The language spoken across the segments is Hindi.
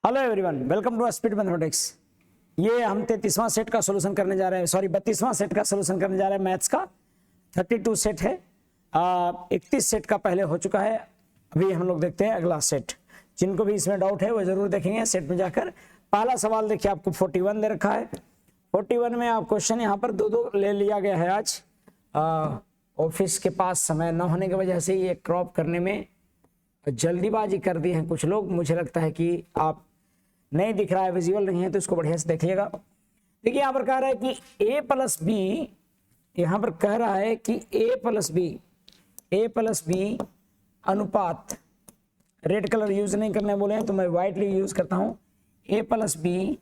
Hello everyone, welcome to speed mathematics. ये हम 33वां सेट का सॉल्यूशन करने जा रहे हैं, 32वां सेट का सॉल्यूशन करने जा रहे हैं। मैथ्स का 32 सेट है, 31 सेट का पहले हो चुका है। अभी हम लोग देखते हैं अगला सेट। जिनको भी इसमें डाउट है वो जरूर देखेंगे सेट में जाकर। पहला सवाल देखिए, आपको 41 दे रखा है। 41 में आप क्वेश्चन यहाँ पर दो ले लिया गया है। आज ऑफिस के पास समय न होने की वजह से ये क्रॉप करने में जल्दीबाजी कर दी है कुछ लोग। मुझे लगता है कि आप नहीं दिख रहा है, विजुअल नहीं है, तो इसको बढ़िया से देखिएगा। देखिए यहाँ पर कह रहा है कि a प्लस बी, यहाँ पर कह रहा है कि a प्लस बी अनुपात, रेड कलर यूज नहीं करने बोले हैं तो मैं व्हाइटली यूज करता हूं। a प्लस बी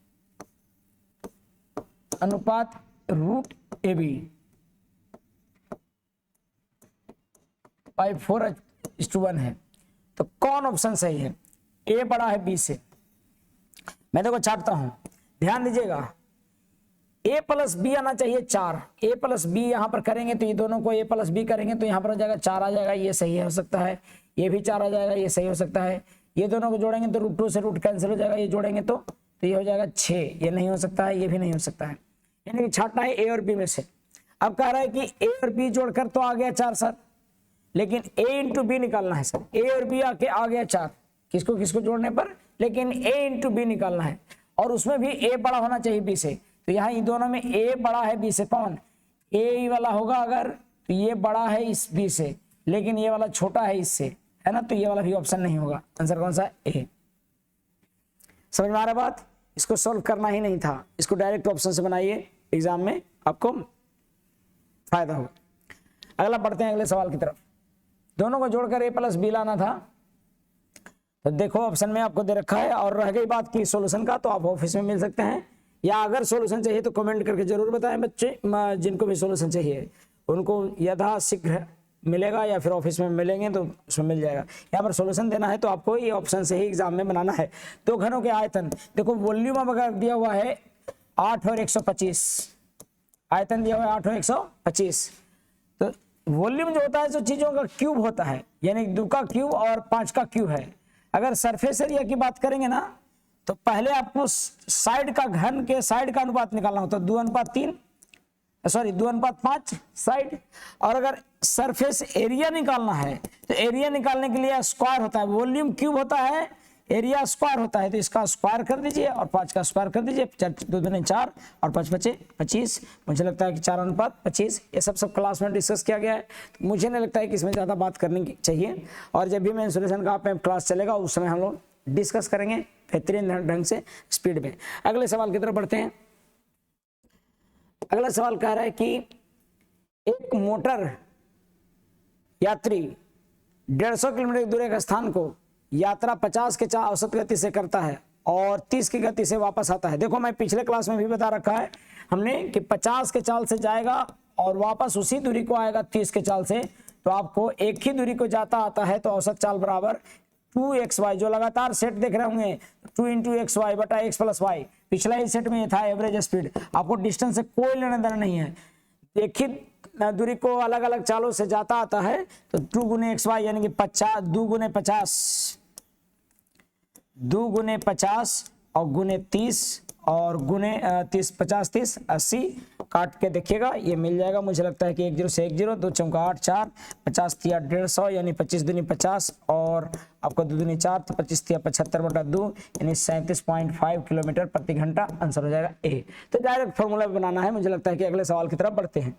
अनुपात रूट ए बी बाई 4:1 है। तो कौन ऑप्शन सही है? a बड़ा है b से। मैं देखो छाटता हूं, ध्यान दीजिएगा। a प्लस बी आना चाहिए 4। a प्लस बी यहां पर करेंगे तो ये दोनों को a प्लस बी करेंगे तो यहां पर हो जाएगा 4 आ जाएगा, ये सही हो सकता है। ये भी 4 आ जाएगा, ये सही हो सकता है। ये दोनों को जोड़ेंगे तो रूट 2 से रूट कैंसिल हो जाएगा, ये जोड़ेंगे तो ये हो जाएगा 6। ये नहीं हो सकता है, ये भी नहीं हो सकता है। यानी कि छाटना है a और b में से। अब कह रहा है कि a और b जोड़कर तो आ गया 4 सर, लेकिन a इंटू बी निकालना है सर। a और b आके आ गया 4, किसको किसको जोड़ने पर, लेकिन a इंटू बी निकालना है और उसमें भी a बड़ा होना चाहिए b से। तो यहाँ इन दोनों में a बड़ा है b से। कौन? a वाला होगा अगर, तो ये बड़ा है इस b से, लेकिन ये वाला छोटा है इससे, है ना, तो ये वाला भी ऑप्शन नहीं होगा। आंसर कौन सा है? a। समझ में आ रहा बात? इसको सॉल्व करना ही नहीं था, इसको डायरेक्ट ऑप्शन से बनाइए, एग्जाम में आपको फायदा होगा। अगला बढ़ते हैं अगले सवाल की तरफ। दोनों को जोड़कर a प्लस बी लाना था, तो देखो ऑप्शन में आपको दे रखा है। और रह गई बात की सॉल्यूशन का, तो आप ऑफिस में मिल सकते हैं, या अगर सॉल्यूशन चाहिए तो कमेंट करके जरूर बताएं बच्चे। जिनको भी सॉल्यूशन चाहिए उनको यथाशीघ्र मिलेगा, या फिर ऑफिस में मिलेंगे तो उसमें मिल जाएगा। यहाँ पर सॉल्यूशन देना है तो आपको ये ऑप्शन से ही एग्जाम में बनाना है। दो घनों के आयतन, देखो वॉल्यूम अगर दिया हुआ है 8 और 125, आयतन दिया हुआ है 8 और 125, तो वॉल्यूम जो होता है जो चीजों का क्यूब होता है, यानी 2 का क्यूब और 5 का क्यूब है। अगर सरफेस एरिया की बात करेंगे ना, तो पहले आपको साइड का, घन के साइड का अनुपात निकालना होता है 2:5 साइड। और अगर सरफेस एरिया निकालना है तो एरिया निकालने के लिए स्क्वायर होता है, वॉल्यूम क्यूब होता है, एरिया स्क्वायर होता है। तो इसका स्क्वायर कर दीजिए और 5 का स्क्वायर कर दीजिए। 2 दूनी 4 और 5 बचे 25। मुझे लगता है कि 4:25। ये सब क्लास में डिस्कस किया गया है, तो मुझे नहीं लगता है कि इसमें ज़्यादा बात करनी चाहिए। और जब भी मैं सॉल्यूशन का आप क्लास चलेगा उस समय हम लोग डिस्कस करेंगे बेहतरीन ढंग से, स्पीड में। अगले सवाल की तरफ बढ़ते हैं। अगला सवाल कह रहा है कि एक मोटर यात्री 150 किलोमीटर की दूरी के स्थान को यात्रा 50 के औसत गति से करता है और 30 की गति से वापस आता है। देखो मैं पिछले क्लास में भी बता रखा है हमने कि 50 के चाल से जाएगा और वापस उसी दूरी को आएगा 30 के चाल से। तो आपको एक ही दूरी को जाता आता है तो औसत चाल बराबर 2xy, जो लगातार सेट देख रहे होंगे 2 × xy बटा x प्लस y। पिछला ही सेट में ये था एवरेज स्पीड। आपको डिस्टेंस से कोई लेना देना नहीं है, एक ही दूरी को अलग अलग चालों से जाता आता है तो 2 × xy यानी कि 50, 2 × 50 और गुने 30 और गुने 30, 50, 30, 80 काट के देखिएगा, ये मिल जाएगा। मुझे लगता है कि 1 0 से 1 0, 2 चौका 8, 4, 50 तिया 150 यानी 25 दूनी 50 और आपको 2 दूनी 4 तो 25 तिया 75/2 यानी 37.5 किलोमीटर प्रति घंटा। आंसर हो जाएगा ए। तो डायरेक्ट फॉर्मूला बनाना है। मुझे लगता है कि अगले सवाल की तरफ बढ़ते हैं।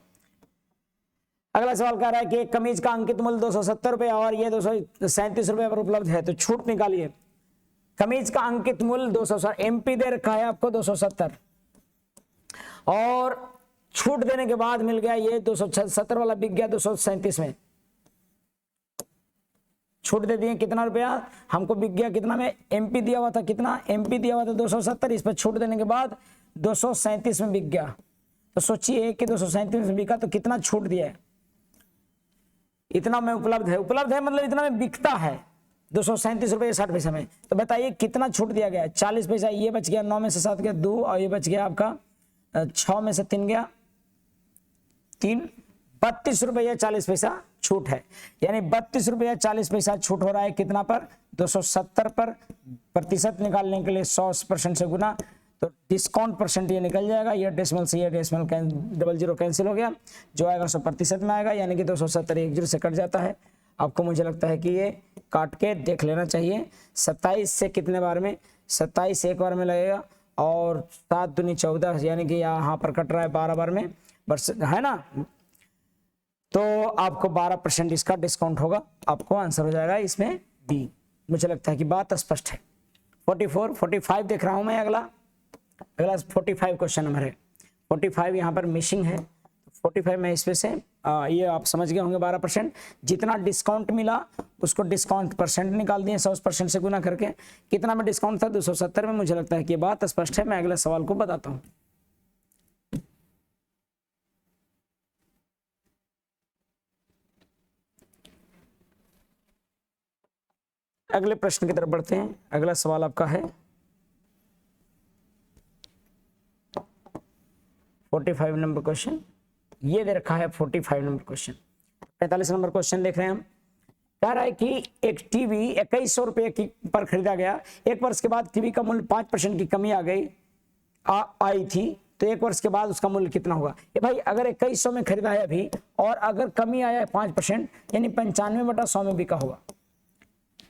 अगला सवाल कह रहा है कि एक कमीज का अंकित मूल्य 270 रुपये और ये 237 रुपये पर उपलब्ध है, तो छूट निकालिए। कमीज का अंकित मूल्य 270, एमपी दे रखा है आपको 270 और छूट देने के बाद मिल गया ये 270 वाला बिक गया 237 में। छूट दे दिए कितना रुपया हमको बिक गया, कितना में एमपी दिया हुआ था, कितना एमपी दिया हुआ था 270, इस पर छूट देने के बाद 237 में बिक गया। तो सोचिए कि 237 में बिका तो कितना छूट दिया है। इतना में उपलब्ध है मतलब इतना में बिकता है 237 रुपये 60 पैसे में। तो बताइए कितना छूट दिया गया है? 40 पैसा। ये बच गया 9 में से 7 गया 2 और ये बच गया आपका 6 में से 3 गया 3, 32 रुपये 40 पैसा छूट है, यानी 32 रुपया 40 पैसा छूट हो रहा है कितना पर, 270 पर। प्रतिशत निकालने के लिए 100% से गुना, तो डिस्काउंट परसेंट ये निकल जाएगा, ये डेसिमल से ये डेसिमल 00 कैंसिल हो गया, जो आएगा 100% में आएगा, यानी कि 270 एक 0 से कट जाता है। आपको मुझे लगता है कि ये काट के देख लेना चाहिए। 27 से कितने बार में, 27 एक बार में लगेगा, और 7 दूनी 14, यानी कि यहाँ पर कट रहा है 12 बार में, बस है ना। तो आपको 12% इसका डिस्काउंट होगा, आपको आंसर हो जाएगा इसमें बी। मुझे लगता है कि बात स्पष्ट है। 45 देख रहा हूं मैं। अगला 45 क्वेश्चन नंबर है। 45 यहाँ पर मिसिंग है, 45 में इसमें से ये आप समझ गए होंगे 12%। जितना डिस्काउंट मिला उसको डिस्काउंट परसेंट निकाल दिए 100% से गुना करके। कितना में डिस्काउंट था, 270 में। मुझे लगता है कि बात स्पष्ट है। मैं अगले सवाल को बताता हूँ। अगले प्रश्न की तरफ बढ़ते हैं। अगला सवाल आपका है 45 नंबर क्वेश्चन। ये दे रखा है 45 नंबर क्वेश्चन। 45 नंबर क्वेश्चन देख रहे हैं हम। कह रहा है कि एक टीवी 2100 रुपये की पर खरीदा गया। एक वर्ष के बाद टीवी का मूल्य 5% की कमी आई थी, तो एक वर्ष के बाद उसका मूल्य कितना होगा। ये भाई अगर 2100 में खरीदा है अभी, और अगर कमी आया है 5%, यानी 95/100 में बिका होगा।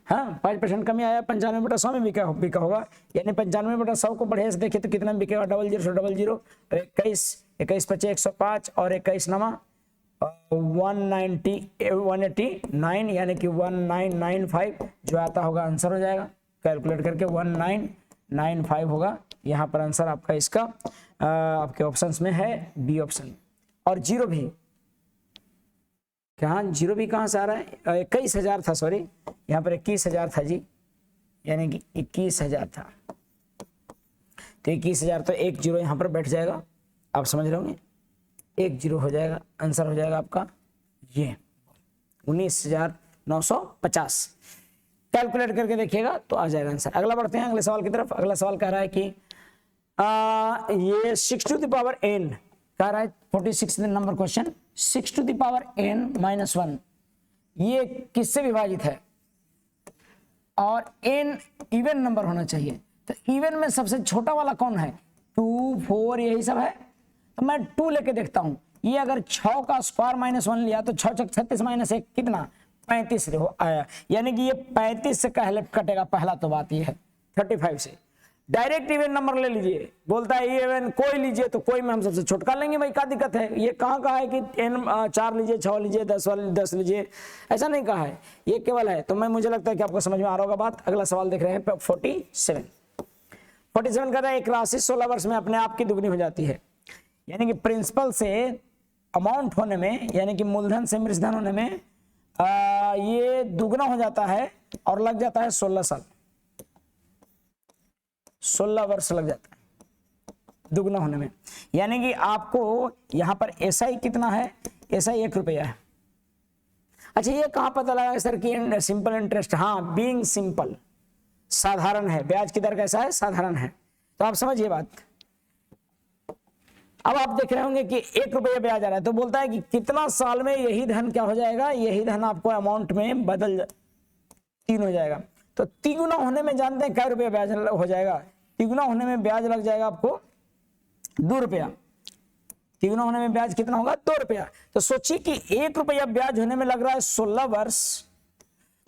हाँ, 5% कमी आया, 95/100 में बिका होगा, यानी 95/100 को बढ़िया से देखिए तो कितना में बिकेगा, 00 21 25 105 और 21 नमा 189, यानी कि 1995 जो आता होगा आंसर हो जाएगा। कैलकुलेट करके 1995 होगा यहाँ पर आंसर आपका। इसका आपके ऑप्शंस में है बी ऑप्शन। और जीरो भी कहाँ, जीरो भी कहाँ से आ रहा है, 21,000 था, सॉरी यहाँ पर 21,000 था जी, यानी कि 21,000 था, तो 21,000 तो एक जीरो यहाँ पर बैठ जाएगा, आप समझ रहे होंगे। एक जीरो हो जाएगा, आंसर हो जाएगा आपका ये 19,950। कैलकुलेट करके देखिएगा तो आ जाएगा आंसर। अगला बढ़ते हैं अगले सवाल की तरफ। अगला सवाल कह रहा है कि ये 6n कह रहा है 46 नंबर क्वेश्चन। 6n-1 ये किससे विभाजित है, और n इवन नंबर होना चाहिए। तो इवन में सबसे छोटा वाला कौन है, 2 4 यही सब है। तो मैं 2 लेके देखता हूं। ये अगर 6 का स्क्वायर -1 लिया तो 6 6 36 -1 कितना, 35 आया, यानी कि ये 35 से कटेगा। पहला तो बात ये है 35 से। डायरेक्ट इवन नंबर ले लीजिए, बोलता है इवन कोई लीजिए, तो कोई में हम सबसे छोटका लेंगे भाई, क्या दिक्कत है। ये कहाँ कहा है कि n 4 लीजिए, 6 लीजिए, 10 लीजिए, ऐसा नहीं कहा है, ये केवल है। तो मैं मुझे लगता है कि आपको समझ में आ रहा होगा बात। अगला सवाल देख रहे हैं 47 कहता है एक राशि 16 वर्ष में अपने आप की दुगनी हो जाती है, यानी कि प्रिंसिपल से अमाउंट होने में, यानी कि मूलधन से मृतधन होने में ये दुगना हो जाता है, और लग जाता है 16 साल, 16 वर्ष लग जाता है दुगना होने में। यानी कि आपको यहां पर एसआई कितना है, एसआई 1 रुपया है। अच्छा, ये कहां पता लगा सर कि सिंपल इंटरेस्ट, हाँ बीइंग सिंपल, साधारण है। ब्याज की दर कैसा है, साधारण है। तो आप समझिए बात। अब आप देख रहे होंगे कि 1 रुपया ब्याज आ रहा है, तो बोलता है कि कितना साल में यही धन क्या हो जाएगा, यही धन आपको अमाउंट में बदल 3 हो जाएगा। तो 3 गुना होने में जानते हैं क्या रुपया ब्याज हो जाएगा, 3 गुना होने में ब्याज लग जाएगा आपको 2 रुपया। 3 गुना होने में ब्याज कितना होगा, 2 रुपया। तो सोचिए कि 1 रुपया ब्याज होने में लग रहा है 16 वर्ष,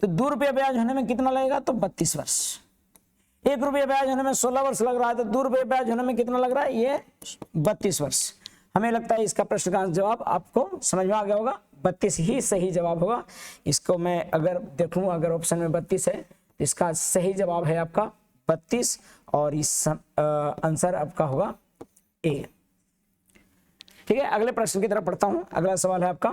तो 2 रुपया ब्याज होने में कितना लगेगा, तो 32 वर्ष। 1 रुपया ब्याज होने में 16 वर्ष लग रहा है, तो 2 रुपया ब्याज होने में कितना लग रहा है, ये 32 वर्ष। हमें लगता है इसका प्रश्न का जवाब आपको समझ में आ गया होगा, 32 ही सही जवाब होगा। इसको मैं अगर देखूं, अगर ऑप्शन में 32 है, तो इसका सही जवाब है आपका 32, और इस आंसर आपका होगा ए। ठीक है, अगले प्रश्न की तरफ पढ़ता हूं। अगला सवाल है आपका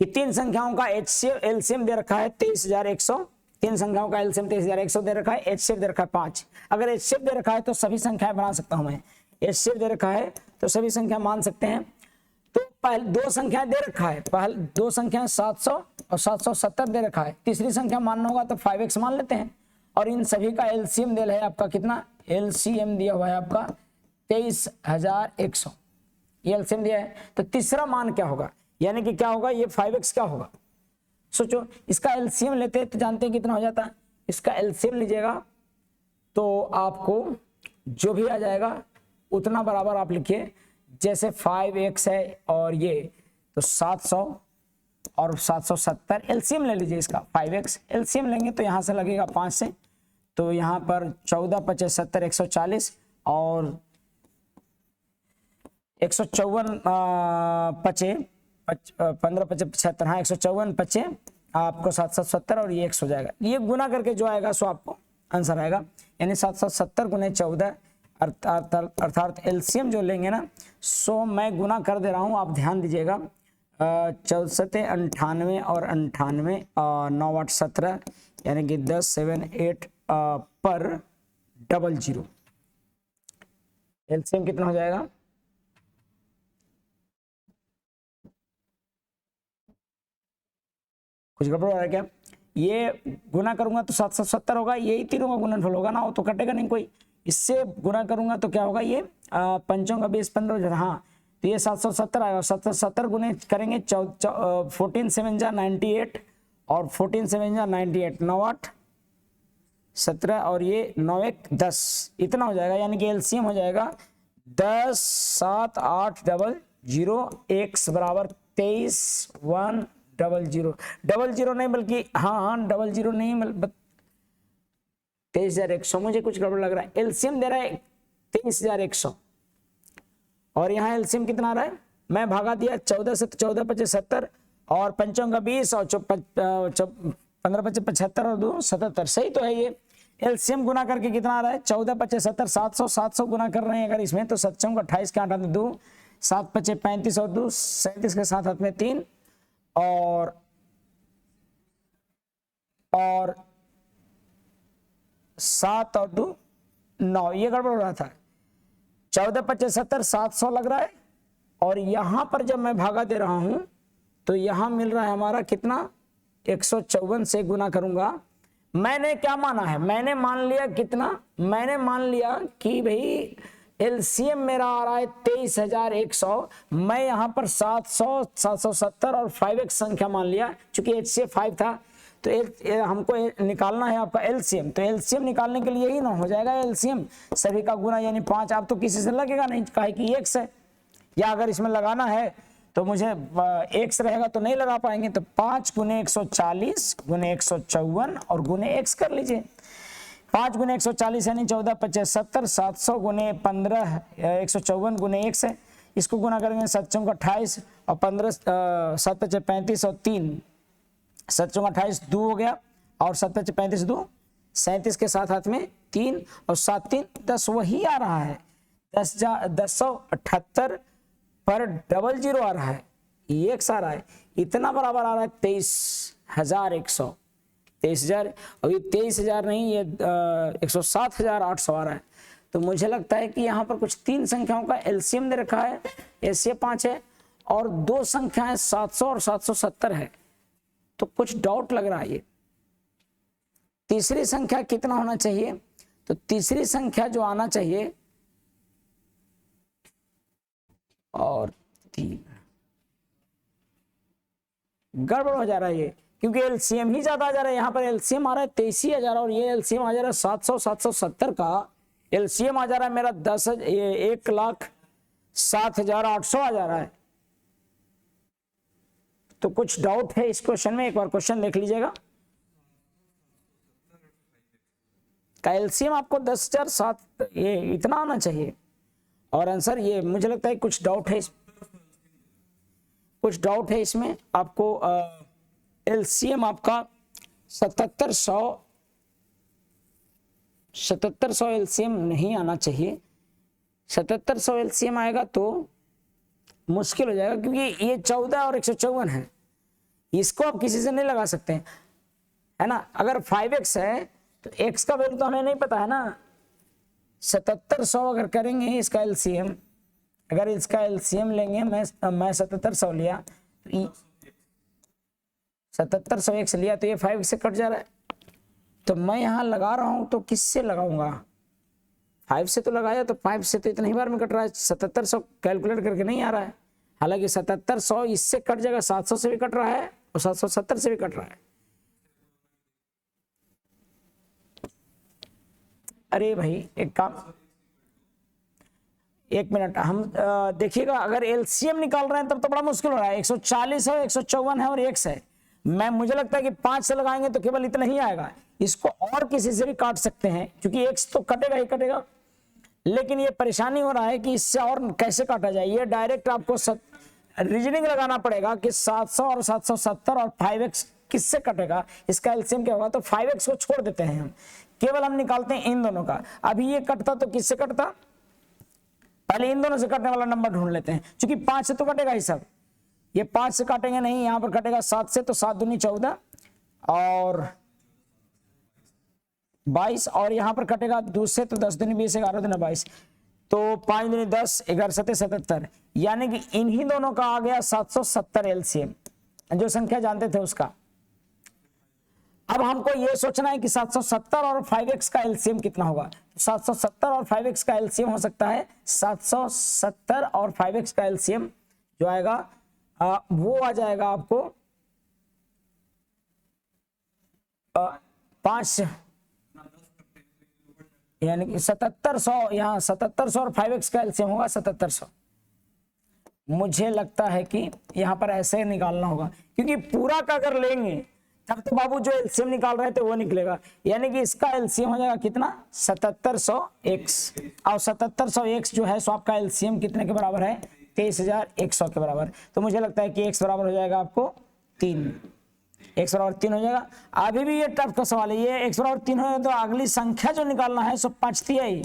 कि 3 संख्याओं का एलसीएम दे रखा है 23,100। 3 संख्याओं का एलसीएम 23,100 दे रखा है, एचसीएफ दे रखा है 5। अगर एचसीएफ दे रखा है तो सभी संख्याएं बना सकता हूं मैं। एचसीएफ दे रखा है तो सभी संख्या मान सकते हैं। तो पहले 2 संख्याएं दे रखा है, पहले 2 संख्याएं 700 और 770 दे रखा है। तीसरी संख्या मानना होगा तो 5x मान लेते हैं, और इन सभी का एलसीएम दे है आपका कितना, एलसीएम दिया हुआ है आपका 23,100, ये एलसीएम दिया है। तो तीसरा मान क्या होगा, यानी कि क्या होगा, ये 5x क्या होगा, सोचो इसका एलसीएम लेते हैं तो जानते हैं कितना हो जाता है, इसका एलसीएम लीजिएगा तो आपको जो भी आ जाएगा उतना बराबर आप लिखिए, जैसे 5x है और ये तो 700 और 770 एलसीएम ले लीजिए इसका, 5x एलसीएम लेंगे तो यहाँ से लगेगा 5 से, तो यहाँ पर 14 25 70 140 और 154 पचे 15 25 75, हाँ 154 पचे आपको 770 और ये 100 हो जाएगा, ये गुना करके जो आएगा सो आपको आंसर आएगा, यानी 770 गुने 14 अर्थात एलसीएम जो लेंगे ना, सो मैं गुना कर दे रहा हूँ, आप ध्यान दीजिएगा, 64 98 और 98 9 8 17 यानी कि 10 7 8 पर 00 एलसीएम कितना हो जाएगा, कुछ गड़बड़ हो रहा है क्या, ये गुना करूंगा तो 770 होगा, यही तीनों का गुणनफल होगा ना, वो तो कटेगा नहीं कोई, इससे गुना करूंगा तो क्या होगा, ये पंचों का 20 15, हाँ तो ये 770 आएगा, 770 गुने करेंगे 14 7 जा 98 और 14 7 जा 98 9 8 17 और ये 9 1 10 इतना हो जाएगा, यानी कि एलसीएम हो जाएगा 10 7 8 00 x बराबर 23 1 00 00 नहीं बल्कि हाँ 00 नहीं 23,100, मुझे कुछ गड़बड़ लग रहा है, एलसीएम दे रहा है 23,100 और यहाँ एलसीएम कितना आ रहा है, मैं भागा दिया 14 से, 14 25 70 और पंचों का 20 और 15 25 75 और 2 77, सही तो है, ये एलसीएम गुना करके कितना आ रहा है 14 25 70 700 गुना कर रहे हैं अगर इसमें, तो 7 का 28 के 8 2 7 25 35 और 2 37 के साथ हाथ में 3 और 7 और 2 9, ये गड़बड़ हो रहा था, 14 25 70 700 लग रहा है और यहां पर जब मैं भागा दे रहा हूं तो यहां मिल रहा है हमारा कितना 154 से गुना करूंगा, मैंने क्या माना है, मैंने मान लिया कितना, मैंने मान लिया कि भाई एलसीएम मेरा आ रहा है 23,100, मैं यहां पर 700 770 और 5x संख्या मान लिया, चूंकि h से 5 था तो हमको निकालना है आपका एलसीएम, तो एलसीएम निकालने के लिए ही ना हो जाएगा एलसीएम सभी का गुना, यानी 5, आप तो किसी से लगेगा नहीं, काहे कि x है, या अगर इसमें लगाना है तो मुझे x रहेगा तो नहीं लगा पाएंगे, तो 5 गुने 140 गुने 154 और गुने x कर लीजिए, 5 गुने 140 यानी 14 25 70 700 गुने 15 154 गुने x है, इसको गुना करेंगे 7 का 28 और 15 7 25 35 और 3 7 का 28 2 हो गया और 7 25 35 2 37 के साथ हाथ में 3 और 7 3 10 वही आ रहा है, 10,78 पर 00 आ रहा है, x आ रहा है, इतना बराबर आ रहा है 23,100, 23,000 और ये 23,000 नहीं, ये 107,800 आ रहा है, तो मुझे लगता है कि यहाँ पर कुछ 3 संख्याओं का एलसीएम दे रखा है, एसए 5 है और 2 संख्याएं 700 और 770 है, तो कुछ डाउट लग रहा है, ये तीसरी संख्या कितना होना चाहिए, तो तीसरी संख्या जो आना चाहिए और 3 गड़बड़ हो जा रहा है ये, क्योंकि एलसीएम ही ज्यादा आ जा रहा है, यहाँ पर एलसीएम आ रहा है 83,000 और ये एलसीएम आ जा रहा है 700 770 का एलसीएम आ जा रहा है मेरा 1,07,800 आ जा रहा है, तो कुछ डाउट है इस क्वेश्चन में, एक बार क्वेश्चन देख लीजिएगा, का एलसीएम आपको 10,007 ये इतना आना चाहिए और आंसर ये, मुझे लगता है कुछ डाउट है कुछ डाउट है इसमें, आपको एलसीएम आपका 7700 एलसीएम नहीं आना चाहिए, 7700 एलसीएम आएगा तो मुश्किल हो जाएगा, क्योंकि ये 14 और 154 है, इसको आप किसी से नहीं लगा सकते है ना, अगर 5x है तो x का वैल्यू तो हमें नहीं पता है ना, 7700 अगर करेंगे इसका एलसीएम, अगर इसका एलसीएम लेंगे, मैं 7700 लिया तो 7700 x लिया तो ये 5 से कट जा रहा है, तो मैं यहाँ लगा रहा हूं तो किससे लगाऊंगा, 5 से तो लगाया तो 5 से तो इतनी बार में कट रहा है, 7700 कैलकुलेट करके नहीं आ रहा है, हालांकि 7700 इससे कट जाएगा, 700 से भी कट रहा है और 770 से भी कट रहा है। अरे भाई एक काम, एक मिनट, हम देखिएगा अगर एलसीएम निकाल रहे हैं तब तो बड़ा मुश्किल हो रहा है। 140 है, 154 है और x है। मुझे लगता है कि 5 से लगाएंगे तो केवल इतना ही आएगा। इसको और किसी से भी काट सकते हैं क्योंकि x तो कटेगा ही कटेगा, लेकिन ये परेशानी हो रहा है कि इससे और कैसे काटा जाए। ये डायरेक्ट आपको रीजनिंग लगाना पड़ेगा कि 700 और 770 और 5x किससे कटेगा, इसका एलसीएम क्या होगा। तो 5x को छोड़ देते हैं हम, केवल हम निकालते हैं इन दोनों का। अभी ये कटता तो किससे कटता, पहले इन दोनों से कटने वाला नंबर ढूंढ लेते हैं, क्योंकि 5 से तो कटेगा ही सब। ये 5 से काटेंगे नहीं, यहां पर कटेगा 7 से, तो 7 दूनी 14 और 22, और यहां पर कटेगा 2 से, तो 10 दूनी 20, 11 दूनी 22, तो 5 दूनी 10, 11 7 77, यानी कि इन्हीं दोनों का आ गया 770 एलसीएम, जो संख्या जानते थे उसका। अब हमको ये सोचना है कि 770 और 5x का एलसीएम कितना होगा। 770 और 5x का एलसीएम हो सकता है 770 और 5x का एलसीएम जो आएगा वो आ जाएगा आपको 5, यानी कि 7700, यहाँ 7700 और 5x का एलसीएम होगा 7700। मुझे लगता है कि यहाँ पर ऐसे निकालना होगा, क्योंकि पूरा का अगर लेंगे तब तो बाबू जो एलसीएम निकाल रहे थे वो निकलेगा, यानी कि इसका एलसीएम हो जाएगा कितना 7700x, और 7700x जो है सो आपका एलसीएम कितने के बराबर है 23100 के बराबर। तो मुझे लगता है कि x बराबर हो जाएगा आपको 3, x बराबर 3 हो जाएगा। अभी भी ये टफ का सवाल है, ये x बराबर 3 हो तो अगली संख्या जो निकालना है सो 5 ही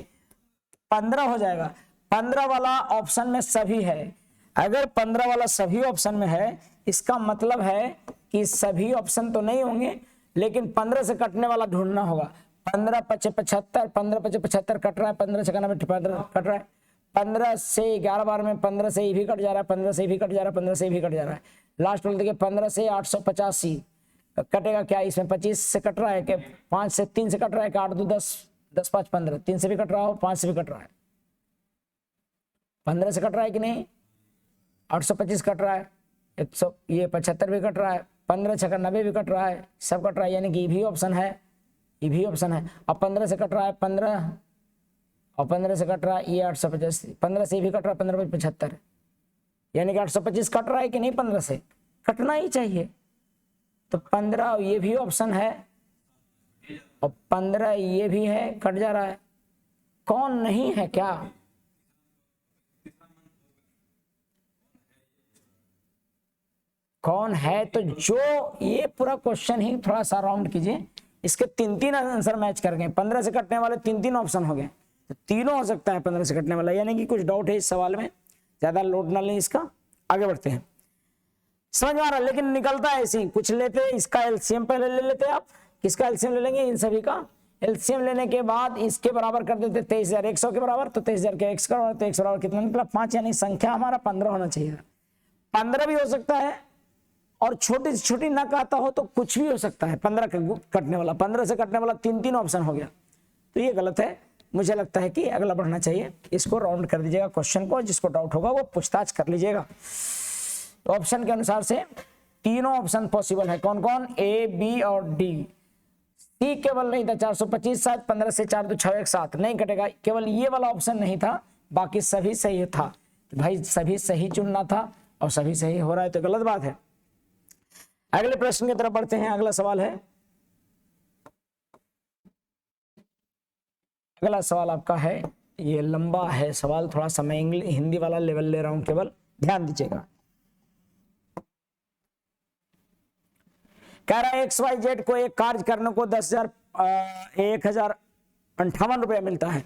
15 हो जाएगा। 15 वाला ऑप्शन में सभी है, अगर 15 वाला सभी ऑप्शन में है इसका मतलब है कि सभी ऑप्शन तो नहीं होंगे, लेकिन 15 से कटने वाला ढूंढना होगा। 15 5 75, 15 5 75 कट रहा है, 15 6 90 15 कट रहा है, 15 से 11 बार में 15 से ये भी कट जा रहा है, 15 से भी कट जा रहा है, 15 से भी कट जा रहा है, लास्ट में देखिए 15 से 885 कटेगा क्या, इसमें 25 से कट रहा है कि 5 से 3 से कट रहा है कि 8 2 10 10 5 15, 3 से भी कट रहा हो 5 से भी कट रहा है, 15 से कट रहा है कि नहीं, 825 कट रहा है, 100 ये 75 भी कट रहा है, 15 6 90 भी कट रहा है, सब कट रहा है, यानी कि ये भी ऑप्शन है, ये भी ऑप्शन है। अब 15 से कट रहा है 15 और 15 से कट रहा है ये 850, 15 से भी कट रहा है 15 75, यानी कि 825 कट रहा है कि नहीं, 15 से कटना ही चाहिए। तो 15 ये भी ऑप्शन है और 15 ये भी है, कट जा रहा है, कौन नहीं है क्या? कौन है? तो जो ये पूरा क्वेश्चन ही थोड़ा सा राउंड कीजिए, इसके 3 आंसर मैच कर गए, 15 से कटने वाले 3 ऑप्शन हो गए, तो तीनों हो सकता है 15 से कटने वाला, यानी कि कुछ डाउट है इस सवाल में, ज्यादा लोड ना लें इसका। आगे बढ़ते हैं, समझ में आ रहा है, लेकिन निकलता है ऐसे ही, कुछ लेते हैं इसका एलसीएम पहले ले लेते हैं आप, किसका एलसीएम ले लेंगे, इन सभी का एलसीएम लेने के बाद इसके बराबर कर देते 23100 के बराबर, तो 23000 के x का बराबर, तो x बराबर कितना निकला 5, यानी संख्या हमारा 15 होना चाहिए। 15 भी हो सकता है और छोटी से छोटी ना कहता हो तो कुछ भी हो सकता है, 15 कटने वाला, 15 से कटने वाला 3 ऑप्शन हो गया, तो ये गलत है। मुझे लगता है कि अगला बढ़ना चाहिए, इसको राउंड कर दीजिएगा क्वेश्चन को, जिसको डाउट होगा वो पूछताछ कर लीजिएगा। ऑप्शन के अनुसार से तीनों ऑप्शन पॉसिबल है, कौन कौन, ए बी और डी। सी केवल नहीं था 425 शायद, 15 से 4 2 6 1 7 नहीं कटेगा, केवल ये वाला ऑप्शन नहीं था, बाकी सभी सही था। तो भाई सभी सही चुनना था और सभी सही हो रहा है तो गलत बात है। अगले प्रश्न की तरफ बढ़ते हैं, अगला सवाल है, अगला सवाल आपका है, ये लंबा है सवाल, थोड़ा सा मैं हिंदी वाला लेवल ले रहा हूं, केवल ध्यान दीजिएगा। कह रहा है XYZ को एक कार्य करने को 1058 रुपया मिलता है,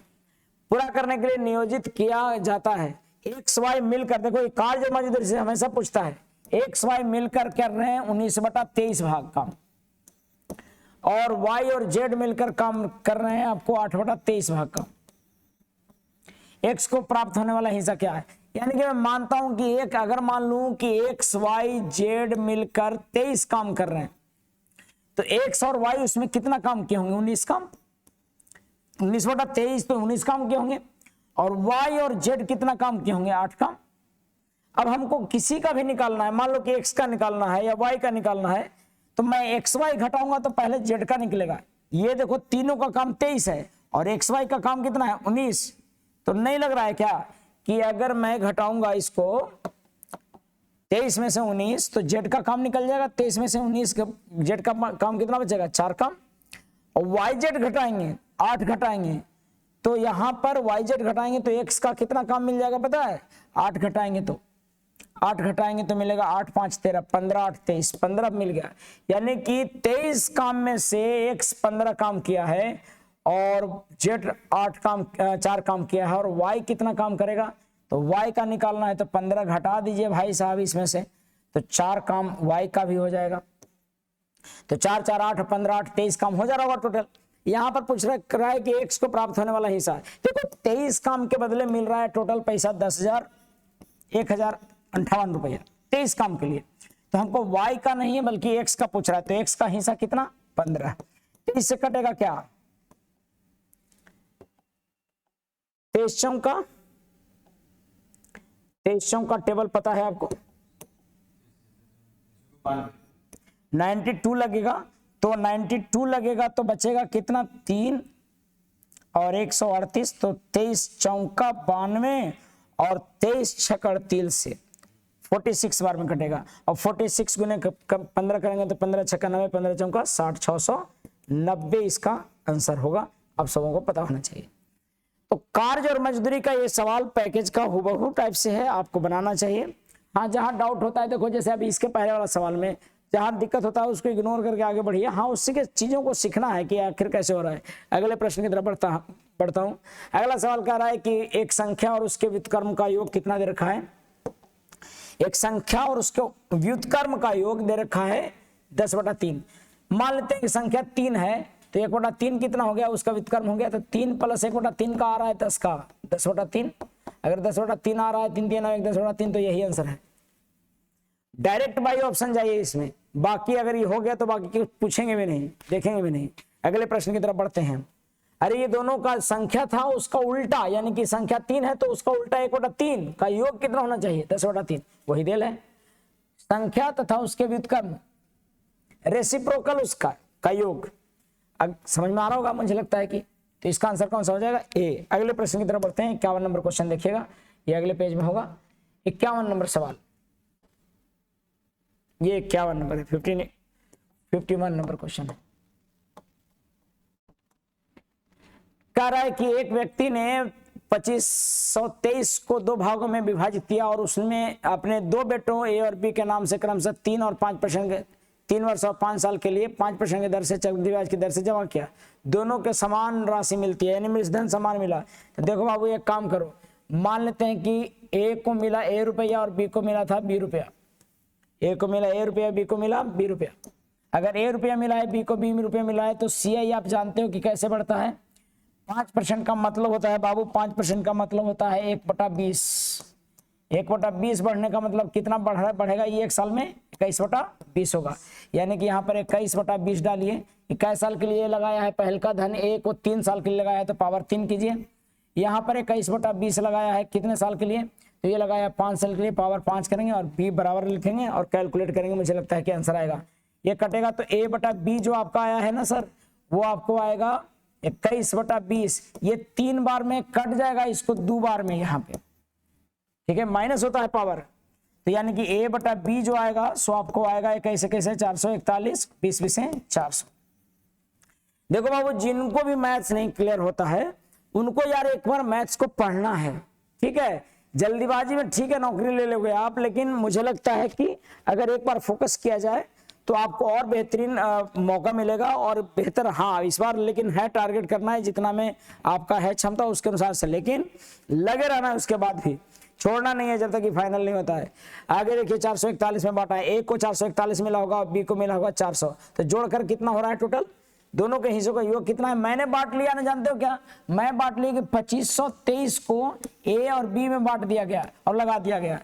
पूरा करने के लिए नियोजित किया जाता है। XY मिलकर, देखो ये कार्य मजदूरी से हमेशा पूछता है, XY मिलकर कर रहे हैं 19/23 भाग काम, और Y और Z मिलकर काम कर रहे हैं आपको 8/23 भाग काम। X को प्राप्त होने वाला हिस्सा क्या है, यानी कि मैं मानता हूं कि एक, अगर मान लूं कि XYZ मिलकर 23 काम कर रहे हैं, तो X और Y उसमें कितना काम किए होंगे, 19 काम, 19/23 तो 19 काम किए होंगे, और Y और Z कितना काम किए होंगे, 8 काम। अब हमको किसी का भी निकालना है, मान लो कि x का निकालना है या y का निकालना है, तो मैं xy घटाऊंगा तो पहले z का निकलेगा। ये देखो तीनों का काम 23 है और xy का काम कितना है 19। तो नहीं लग रहा है क्या कि अगर मैं घटाऊंगा इसको 23 में से 19 तो z का काम निकल जाएगा। 23 में से 19 z का काम कितना बचेगा 4 काम। और yz घटाएंगे 8 घटाएंगे तो यहां पर yz घटाएंगे तो x का कितना काम मिल जाएगा पता है 8 घटाएंगे तो मिलेगा 8 5 13 15 8 23 15 मिल गया। यानी कि 23 काम में से x 15 काम किया है और z 4 काम किया है। और y कितना काम करेगा तो y का निकालना है तो 15 घटा दीजिए भाई साहब इसमें से, तो 4 काम y का भी हो जाएगा। तो 4 4 8 15 8 23 काम हो जा रहा होगा टोटल। यहां पर पूछ रहा है कि x को प्राप्त होने वाला हिस्सा। देखो 23 काम के बदले मिल रहा है टोटल पैसा 10,058 रुपया 23 काम के लिए। तो हमको y का नहीं है बल्कि x का पूछ रहा है, तो x का हिस्सा कितना 15। तो इससे कटेगा क्या 23 का टेबल पता है आपको 92 लगेगा। तो 92 लगेगा तो बचेगा कितना 3 और 138, तो 23 चौका 92 और 23 छक 38 से 46 बार में कटेगा। और 46 गुने 15 करेंगे तो 15 छक्का 90 15 चौका 60 690 इसका आंसर होगा। आप सबों को पता होना चाहिए। तो कार्य और मजदूरी का ये सवाल पैकेज का हुबहू टाइप से है, आपको बनाना चाहिए। हाँ जहां डाउट होता है देखो जैसे अभी इसके पहले वाला सवाल में जहां दिक्कत होता है उसको इग्नोर करके आगे बढ़िए। हाँ उसी के चीजों को सीखना है कि आखिर कैसे हो रहा है। अगले प्रश्न की तरफ बढ़ता हूं। अगला सवाल कह रहा है कि एक संख्या और उसके व्युत्क्रम का योग कितना दे रखा है। एक संख्या और उसके व्युत्क्रम का योग दे रखा है 10/3। मान लेते हैं कि संख्या 3 है तो 1/3 कितना हो गया उसका व्युत्क्रम हो गया। तो 3 + 1/3 का आ रहा है 10 का 10/3। अगर 10/3 आ रहा है 3 3 1 10/3 तो यही आंसर है। डायरेक्ट बाई ऑप्शन जाइए इसमें। बाकी अगर ये हो गया तो बाकी पूछेंगे भी नहीं देखेंगे भी नहीं। अगले प्रश्न की तरफ बढ़ते हैं। अरे ये दोनों का संख्या था उसका उल्टा, यानी कि संख्या 3 है तो उसका उल्टा 1/3 का योग कितना होना चाहिए 10/3। वही देल है संख्या तथा उसके व्युत्क्रम रेसिप्रोकल उसका का योग। अब समझ में आ रहा होगा मुझे लगता है कि, तो इसका आंसर कौन सा हो जाएगा ए। अगले प्रश्न की तरफ बढ़ते हैं। 51 नंबर क्वेश्चन देखिएगा, ये अगले पेज में होगा। 51 नंबर सवाल, ये 51 नंबर है। 51 नंबर क्वेश्चन है। कह रहा है कि एक व्यक्ति ने 2523 को 2 भागों में विभाजित किया और उसमें अपने 2 बेटों ए और बी के नाम से क्रमशः 3 और 5% 3 वर्ष और 5 साल के लिए 5% की दर से चक्रवृद्धि ब्याज की दर से जमा किया। दोनों के समान राशि मिलती है, यानी मृतधन समान मिला। तो देखो बाबू एक काम करो, मान लेते हैं कि ए को मिला ए रुपया और बी को मिला था बी रुपया। ए को मिला ए रुपया, बी को मिला बी रुपया। अगर ए रुपया मिला है बी को बी रुपया मिला है तो CI आप जानते हो कि कैसे बढ़ता है 5% का मतलब होता है बाबू 5% का मतलब होता है 1/20। 1/20 बढ़ने का मतलब कितना बढ़ेगा ये एक साल में 21/20 होगा। यानी कि यहाँ पर 21/20 डालिए। 21 साल के लिए लगाया है पहल का धन, ए को 3 साल के लिए लगाया है तो पावर 3 कीजिए। यहाँ पर 21/20 लगाया है कितने साल के लिए, तो ये लगाया 5 साल के लिए, पावर 5 करेंगे और बी बराबर लिखेंगे और कैलकुलेट करेंगे। मुझे लगता है कि आंसर आएगा ये कटेगा तो A/B जो आपका आया है ना सर वो आपको आएगा 21/20। ये 3 बार में कट जाएगा, इसको 2 बार में यहाँ पे, ठीक है, माइनस होता है पावर। तो यानी कि A/B जो आएगा सो आपको आएगा कैसे 441 20 20 400। देखो बाबू जिनको भी मैथ्स नहीं क्लियर होता है उनको यार एक बार मैथ्स को पढ़ना है, ठीक है। जल्दीबाजी में ठीक है नौकरी ले लोगे आप, लेकिन मुझे लगता है कि अगर एक बार फोकस किया जाए तो आपको और बेहतरीन मौका मिलेगा और बेहतर। हाँ इस बार लेकिन है टारगेट करना है जितना में आपका है क्षमता उसके अनुसार से, लेकिन लगे रहना है उसके बाद भी, छोड़ना नहीं है जब तक कि फाइनल नहीं होता है। आगे देखिए 441 में बांटा है, ए को 441 मिला होगा, बी को मिला होगा 400, तो जोड़कर कितना हो रहा है टोटल, दोनों के हिस्सों का योग कितना है। मैंने बांट लिया ना, जानते हो क्या, मैं बांट लिया कि 2523 को ए और बी में बांट दिया गया और लगा दिया गया,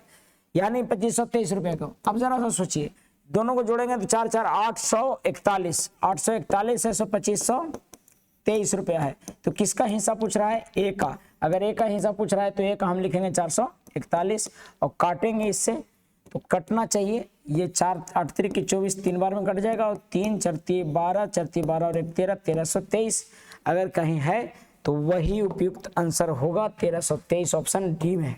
यानी 2523 रुपए को। अब जरा सा सोचिए दोनों को जोड़ेंगे तो 4 4 841 841 है, सो 2523 रुपया है। तो किसका हिस्सा पूछ रहा है, ए का। अगर ए का हिस्सा पूछ रहा है तो ए का हम लिखेंगे 441 41 और काटेंगे इससे तो कटना चाहिए। ये 4 8 3 24 3 बार में कट जाएगा और 3 4 12 और 1 13 1323 अगर कहीं है तो वही उपयुक्त आंसर होगा। 1323 ऑप्शन डी में।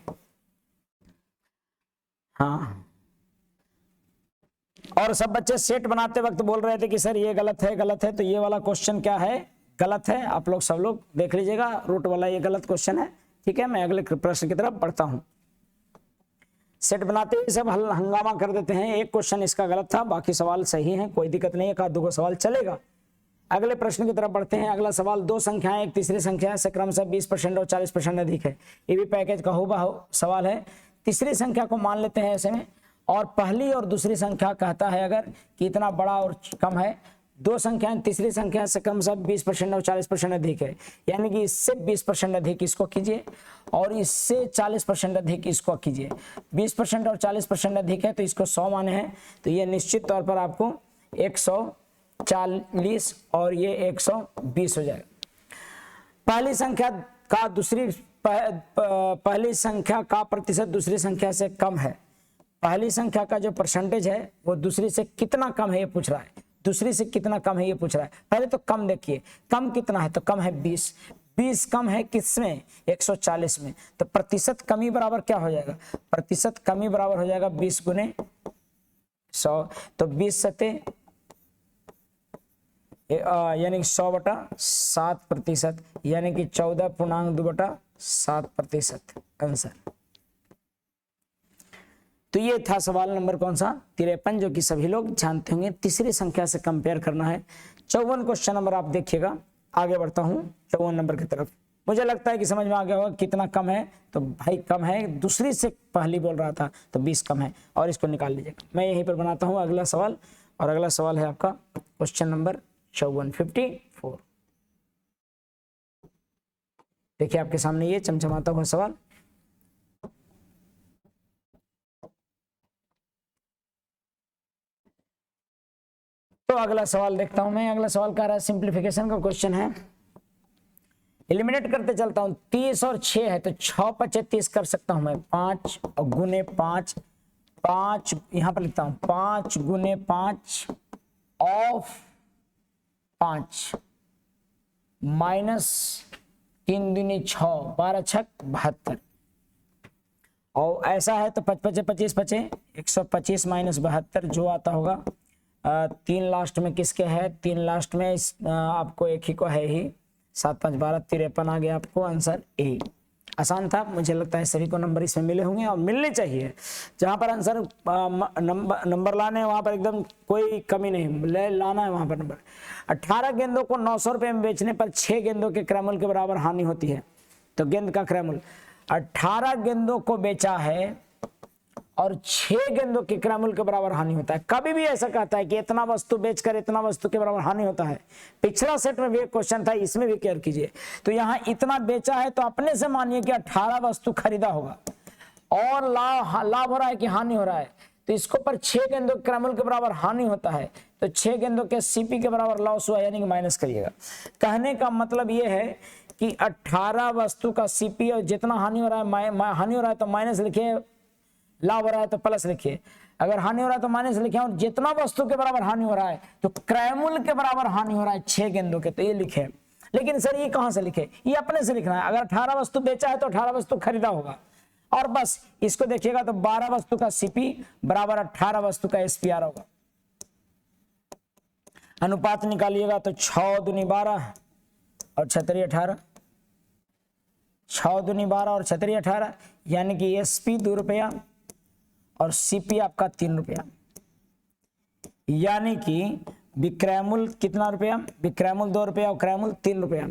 हाँ, और सब बच्चे सेट बनाते वक्त बोल रहे थे कि सर ये गलत है, तो ये वाला क्वेश्चन क्या है, गलत है। आप लोग सब लोग देख लीजिएगा, रूट वाला ये गलत क्वेश्चन है। ठीक है, मैं अगले प्रश्न की तरफ बढ़ता हूं। सेट बनाते ही सब हंगामा कर देते हैं। एक क्वेश्चन इसका गलत था, बाकी सवाल सही हैं, कोई दिक्कत नहीं है, एक आध दो सवाल चलेगा। अगले प्रश्न की तरफ बढ़ते हैं। अगला सवाल, दो संख्याएं एक तीसरी संख्या से क्रमशः 20% और 40% अधिक है। ये भी पैकेज का हुबहू सवाल है। तीसरी संख्या को मान लेते हैं ऐसे में, और पहली और दूसरी संख्या कहता है अगर कि इतना बड़ा और कम है। दो संख्याएं तीसरी संख्या से क्रमशः 20% और 40% अधिक है, यानी कि इससे 20% अधिक इसको कीजिए और इससे 40% अधिक इसको कीजिए। 20% और 40% अधिक है तो इसको 100 माने हैं, तो ये निश्चित तौर पर आपको 140 और ये 120 हो जाएगा। पहली संख्या का प्रतिशत दूसरी संख्या से कम है। पहली संख्या का जो परसेंटेज है वो दूसरी से कितना कम है ये पूछ रहा है। दूसरी से कितना कम है ये पूछ रहा है। पहले तो कम देखिए, कम कितना है, तो कम है 20। 20 कम है किसमें, 140 में। तो प्रतिशत कमी बराबर क्या हो जाएगा, प्रतिशत कमी बराबर हो जाएगा 20 गुने 100। तो 20 सते यानी 100/7%, यानी कि 14.2/7% आंसर। तो ये था सवाल नंबर कौन सा, 53, जो कि सभी लोग जानते होंगे। तीसरी संख्या से कंपेयर करना है। 54 क्वेश्चन नंबर आप देखिएगा। आगे बढ़ता हूं 54 नंबर की तरफ। मुझे लगता है कि समझ में आ गया होगा कितना कम है। तो भाई कम है, दूसरी से पहली बोल रहा था तो 20 कम है, और इसको निकाल लीजिएगा। मैं यहीं पर बनाता हूं अगला सवाल, और अगला सवाल है आपका क्वेश्चन नंबर 54। देखिए आपके सामने ये चमचमाता हुआ सवाल। तो अगला सवाल देखता हूं मैं। अगला सवाल कह रहा है, सिंप्लीफिकेशन का क्वेश्चन है। एलिमिनेट करते चलता हूं। 30 और 6 है तो 6 × 30 कर सकता हूं मैं, 5 और गुने 5, 5 यहां पर लिखता हूं, 5 गुने 5 ऑफ 5 माइनस 3 दूनी 6, 12 × 6 72। और ऐसा है तो 5 × 5 = 25, 125 माइनस 72 जो आता होगा। 3 लास्ट में किसके है, 3 लास्ट में आपको एक ही को है ही, 7 × 5 = 12, 53 आ गया आपको आंसर ए। आसान था, मुझे लगता है सभी को नंबर इसमें मिले होंगे और मिलने चाहिए। जहां पर आंसर नंबर लाने हैं वहां पर एकदम कोई कमी नहीं, लाना है वहां पर नंबर। 18 गेंदों को 900 रुपए में बेचने पर 6 गेंदों के क्रयमूल्य के बराबर हानि होती है। तो गेंद का क्रयमूल्य, 18 गेंदों को बेचा है और 6 गेंदों के क्रयमूल्य के बराबर हानि होता है। कभी भी ऐसा कहता है कि इतना वस्तु बेचकर इतना वस्तु के बराबर हानि होता है। पिछला सेट में भी एक क्वेश्चन था, इसमें भी केयर कीजिए। तो यहाँ इतना बेचा है तो अपने से मानिए कि 18 वस्तु खरीदा होगा और लाभ हो रहा है कि हानि हो रहा है। तो इसको पर 6 गेंदों के क्रयमूल्य के बराबर हानि होता है तो 6 गेंदों के सीपी के बराबर लॉस हुआ, यानी कि माइनस करिएगा। कहने का मतलब ये है कि 18 वस्तु का सीपी और जितना हानि हो रहा है तो माइनस लिखिए, लाभ हो रहा है तो प्लस लिखिए। अगर हानि हो रहा है तो माइनस लिखिए, और जितना वस्तु के बराबर हानि हो रहा है तो क्रयमूल्य के बराबर हानि हो रहा है 6 गेंदों के, तो ये लिखे। लेकिन सर ये कहां से लिखे, ये अपने से लिखना है। अगर 18 वस्तु बेचा है तो 18 वस्तु खरीदा होगा, और बस इसको देखिएगा तो 12 वस्तु का सीपी बराबर 18 वस्तु का एसपीआर होगा। अनुपात निकालिएगा तो 6 दूनी 12 और 6 × 18, 6 दूनी 12 और 6 × 18, यानी कि एसपी 2 रुपया और सीपी आपका 3 रुपया, यानी कि विक्रयमूल्य कितना रुपया, विक्रयमूल्य 2 रुपया और क्रयमूल्य 3 रुपया।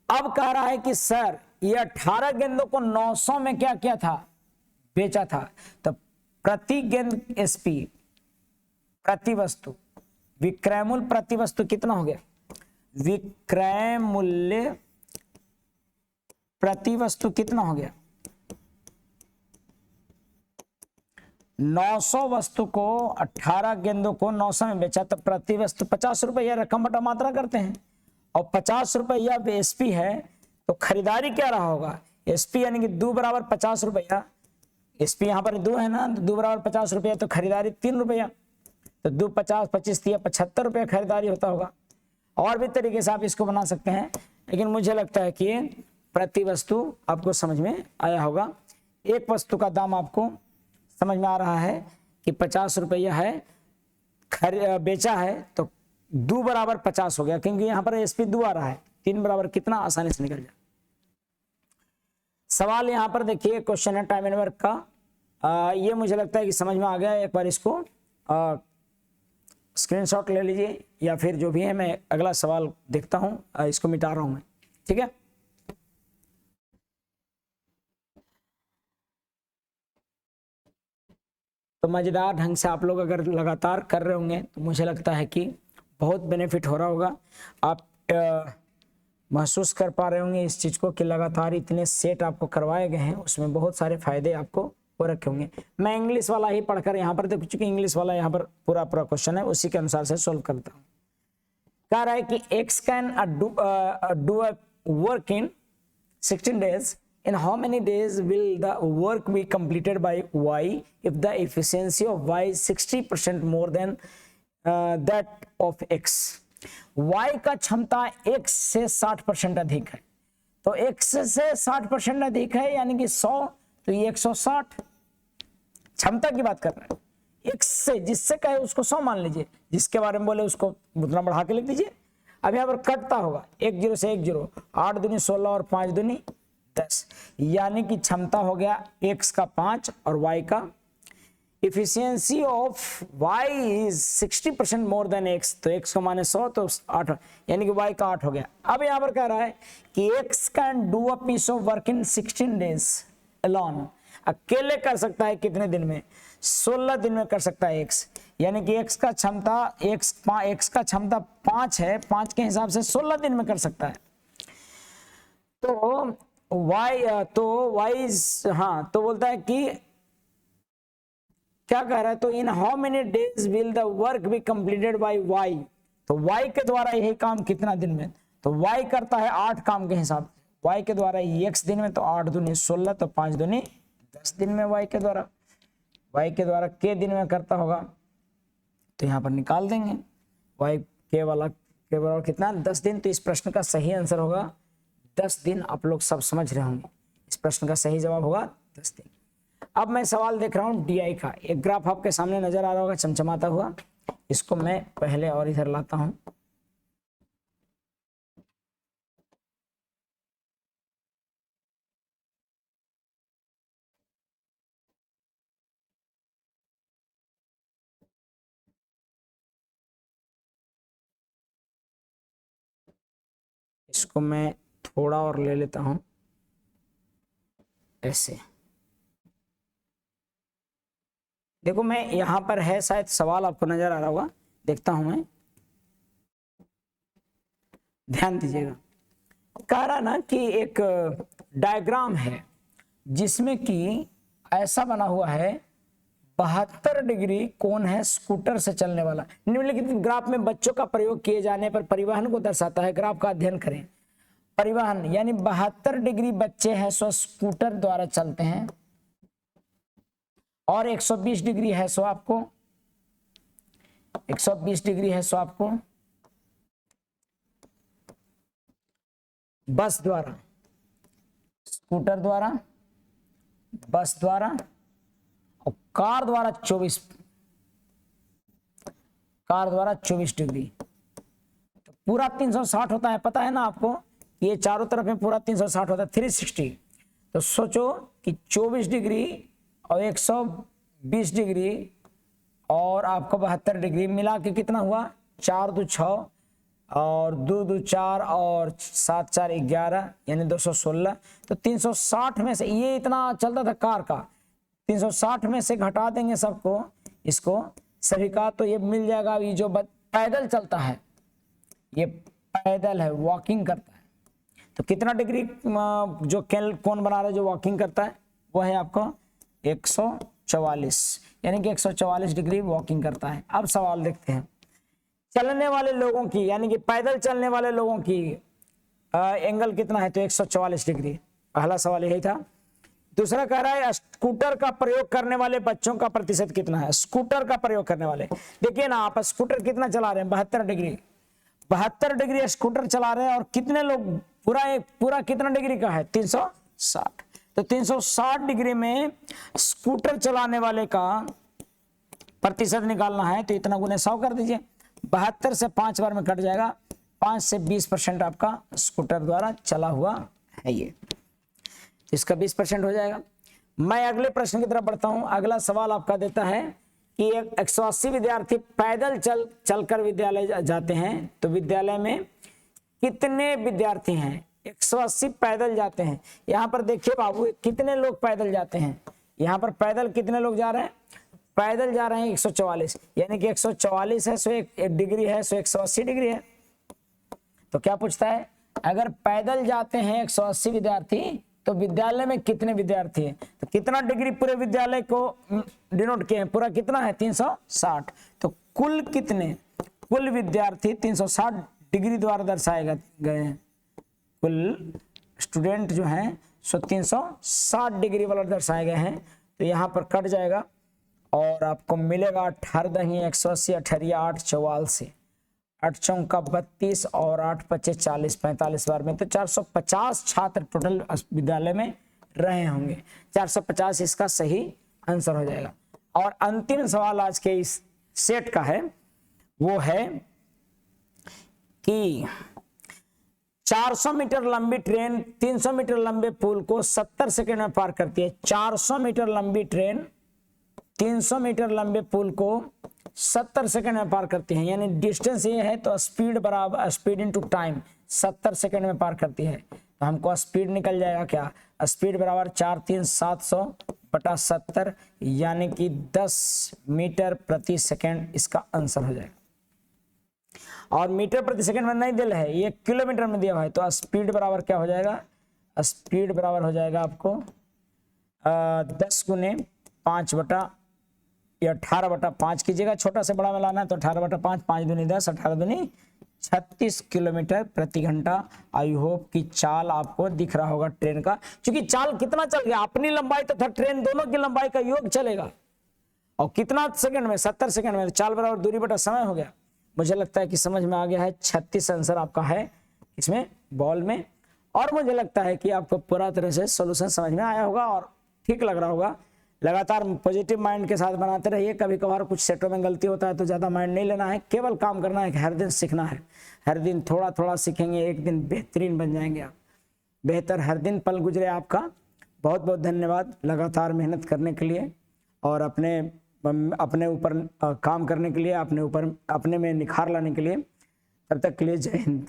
अब कह रहा है कि सर ये 18 गेंदों को 900 में क्या किया था, बेचा था। तो प्रति गेंद एसपी प्रति वस्तु, विक्रयमूल्य प्रति वस्तु कितना हो गया, विक्रय मूल्य प्रति वस्तु कितना हो गया, 900 वस्तु को 18 गेंदों को 900 में बेचा तो प्रति वस्तु 50 रुपया, रकम बटा मात्रा करते हैं, और 50 रुपया एसपी है तो खरीदारी क्या रहा होगा, एसपी यानी कि 2 = 50 रुपया, एसपी यहाँ पर 2 है ना, तो 2 बराबर 50 रुपया, तो खरीदारी 3 रुपया, तो 2 50 25 दिया 75 रुपया खरीदारी होता होगा। और भी तरीके से आप इसको बना सकते हैं, लेकिन मुझे लगता है कि प्रति वस्तु आपको समझ में आया होगा। एक वस्तु का दाम आपको समझ में आ रहा है कि 50 रुपया है, बेचा है, तो 2 बराबर 50 हो गया, क्योंकि यहाँ पर एसपी 2 आ रहा है, 3 बराबर कितना आसानी से निकल जाए। सवाल यहाँ पर देखिए, क्वेश्चन है टाइम एंड वर्क का। ये मुझे लगता है कि समझ में आ गया। एक बार इसको स्क्रीनशॉट ले लीजिए, या फिर जो भी है मैं अगला सवाल देखता हूं, इसको मिटा रहा हूं मैं, ठीक है। तो मजेदार ढंग से आप लोग अगर लगातार कर रहे होंगे तो मुझे लगता है कि बहुत बेनिफिट हो रहा होगा। आप महसूस कर पा रहे होंगे इस चीज को कि लगातार इतने सेट आपको करवाए गए हैं, उसमें बहुत सारे फायदे आपको हो रखे होंगे। मैं इंग्लिश वाला ही पढ़कर यहाँ पर देख चुकी, इंग्लिश वाला यहाँ पर पूरा क्वेश्चन है, उसी के अनुसार से सोल्व करता हूँ। कह रहा है कि x can do work in 16 days. In how many days will the work be completed by y if the efficiency of y is 60% more than that of x? y का क्षमता x से 60% अधिक है, तो x से 60% अधिक है यानी कि 100, तो ये 160 क्षमता की बात कर रहे हैं। x से जिससे कहे उसको 100 मान लीजिए, जिसके बारे में बोले उसको उतना बढ़ा के लिख दीजिए। अब यहाँ पर कटता होगा 1 0 से 1 0, 8 दूनी 16 और 5 दूनी 10, यानी कि क्षमता हो गया x का 5 और y का। Efficiency of y is 60% more than x, तो x को माने 100 तो 8, यानी कि y का 8 हो गया। अब यहाँ पर कह रहा है कि x can do a piece of work in 16 days alone, अकेले कर सकता है कितने दिन में? 16 दिन में कर सकता है x, यानी कि x का क्षमता x का क्षमता 5 है, 5 के हिसाब से 16 दिन में कर सकता है। तो y हाँ, तो बोलता है कि क्या कह रहा है, तो in how many days will the work be completed by y, तो y के द्वारा यही काम कितना दिन में? तो y करता है 8 काम के हिसाब से, y के द्वारा x दिन में, तो 8 दूनी 16, तो 5 दूनी 10 दिन में y के द्वारा के दिन में करता होगा, तो यहाँ पर निकाल देंगे y के बराबर कितना? 10 दिन। तो इस प्रश्न का सही आंसर होगा 10 दिन। आप लोग सब समझ रहे होंगे, इस प्रश्न का सही जवाब होगा 10 दिन। अब मैं सवाल देख रहा हूं DI का, एक ग्राफ आपके सामने नजर आ रहा होगा चमचमाता हुआ, इसको मैं पहले और इधर लाता हूं। इसको मैं थोड़ा और ले लेता हूं ऐसे। देखो मैं यहां पर है, शायद सवाल आपको नजर आ रहा होगा, देखता हूं मैं, ध्यान दीजिएगा। कह रहा ना कि एक डायग्राम है जिसमें कि ऐसा बना हुआ है 72 डिग्री कोण है स्कूटर से चलने वाला। निम्नलिखित ग्राफ में बच्चों का प्रयोग किए जाने पर परिवहन को दर्शाता है, ग्राफ का अध्ययन करें। परिवहन यानी 72 डिग्री बच्चे हैं सो स्कूटर द्वारा चलते हैं, और 120 डिग्री है सो आपको 120 डिग्री है सो आपको बस द्वारा, स्कूटर द्वारा, बस द्वारा, और कार द्वारा 24 डिग्री। तो पूरा 360 होता है, पता है ना आपको, ये चारों तरफ में पूरा 360 होता है, 360। तो सोचो कि 24 डिग्री और 120 डिग्री और आपको 72 डिग्री मिला के कितना हुआ? 4 2 6 और 2 2 4 और 7 4 11, यानी 216। तो 360 में से, ये इतना चलता था कार का, 360 में से घटा देंगे सबको, इसको सभी का, तो ये मिल जाएगा। ये जो पैदल चलता है, ये पैदल है, वॉकिंग करता है, तो कितना डिग्री जो कौन बना रहा है जो वॉकिंग करता है, वो है आपको 144, यानी कि 144 डिग्री वॉकिंग करता है। अब सवाल देखते हैं, चलने वाले लोगों की यानी कि पैदल चलने वाले लोगों की एंगल कितना है? तो 144 डिग्री। पहला सवाल यही था। दूसरा कह रहा है स्कूटर का प्रयोग करने वाले बच्चों का प्रतिशत कितना है। स्कूटर का प्रयोग करने वाले, देखिए ना आप, स्कूटर कितना चला रहे हैं, 72 डिग्री, 72 डिग्री स्कूटर चला रहे हैं। और कितने लोग, पूरा कितना डिग्री का है, 360। तो 360 डिग्री में स्कूटर चलाने वाले का प्रतिशत निकालना है, तो इतना गुने 100 कर दीजिए। 72 से 5 बार में कट जाएगा, 5 से 20% आपका स्कूटर द्वारा चला हुआ है ये, इसका 20% हो जाएगा। मैं अगले प्रश्न की तरफ बढ़ता हूं। अगला सवाल आपका देता है कि 180 विद्यार्थी पैदल चलकर विद्यालय जाते हैं, तो विद्यालय में कितने विद्यार्थी हैं। 180 पैदल जाते हैं। यहाँ पर देखिए बाबू, कितने लोग पैदल जाते हैं, यहाँ पर पैदल कितने लोग जा रहे हैं, पैदल जा रहे हैं 144, यानी कि 144 है 101 डिग्री है, 180 डिग्री है। तो क्या पूछता है, अगर पैदल जाते हैं 180 विद्यार्थी तो विद्यालय में कितने विद्यार्थी हैं। तो कितना डिग्री पूरे विद्यालय को डिनोट किए हैं, पूरा कितना है 360। तो कुल कितने, कुल विद्यार्थी 360 डिग्री द्वारा दर्शाए गए हैं। कुल स्टूडेंट जो हैं सो 360 डिग्री वाला दर्शाए गए हैं। तो यहाँ पर कट जाएगा और आपको मिलेगा 18 दही 180, 18 8 44, 8 चौका 32 और 8 पच्चे 40, 45 बार में तो 450 छात्र टोटल विद्यालय में रहे होंगे। 450 इसका सही आंसर हो जाएगा। और अंतिम सवाल आज के इस सेट का है, वो है कि 400 मीटर लंबी ट्रेन 300 मीटर लंबे पुल को 70 सेकंड में पार करती है। 400 मीटर लंबी ट्रेन 300 मीटर लंबे पुल को 70 सेकंड में पार करती है, यानी डिस्टेंस ये है तो स्पीड बराबर स्पीड इनटू टाइम 70 सेकंड में पार करती है। तो हमको स्पीड निकल जाएगा क्या, स्पीड बराबर 4 3 700 बटा 70, यानी कि 10 मीटर प्रति सेकंड इसका आंसर हो जाएगा। और मीटर प्रति सेकंड में नहीं दिया है, ये किलोमीटर में दिया हुआ है। तो स्पीड बराबर क्या हो जाएगा, स्पीड बराबर हो जाएगा आपको 10 गुने 5 बटा या 18 बटा 5 कीजिएगा, छोटा से बड़ा में लाना है तो 18 बटा 5, 5 दूनी 10, 18 दूनी 36 किलोमीटर प्रति घंटा। आई होप कि चाल आपको दिख रहा होगा ट्रेन का, क्योंकि चाल कितना चल गया, अपनी लंबाई तथा ट्रेन दोनों की लंबाई का योग चलेगा। और कितना सेकंड में, 70 सेकंड में, चाल बराबर दूरी बटा समय हो गया। मुझे लगता है कि समझ में आ गया है। 36 आंसर आपका है इसमें बॉल में। और मुझे लगता है कि आपको पूरा तरह से सॉल्यूशन समझ में आया होगा और ठीक लग रहा होगा। लगातार पॉजिटिव माइंड के साथ बनाते रहिए। कभी कभार कुछ सेटों में गलती होता है तो ज़्यादा माइंड नहीं लेना है, केवल काम करना है कि हर दिन सीखना है। हर दिन थोड़ा थोड़ा सीखेंगे, एक दिन बेहतरीन बन जाएंगे आप। बेहतर हर दिन पल गुजरे आपका। बहुत बहुत धन्यवाद लगातार मेहनत करने के लिए और अपने ऊपर काम करने के लिए, अपने में निखार लाने के लिए। तब तक के लिए जय हिंद।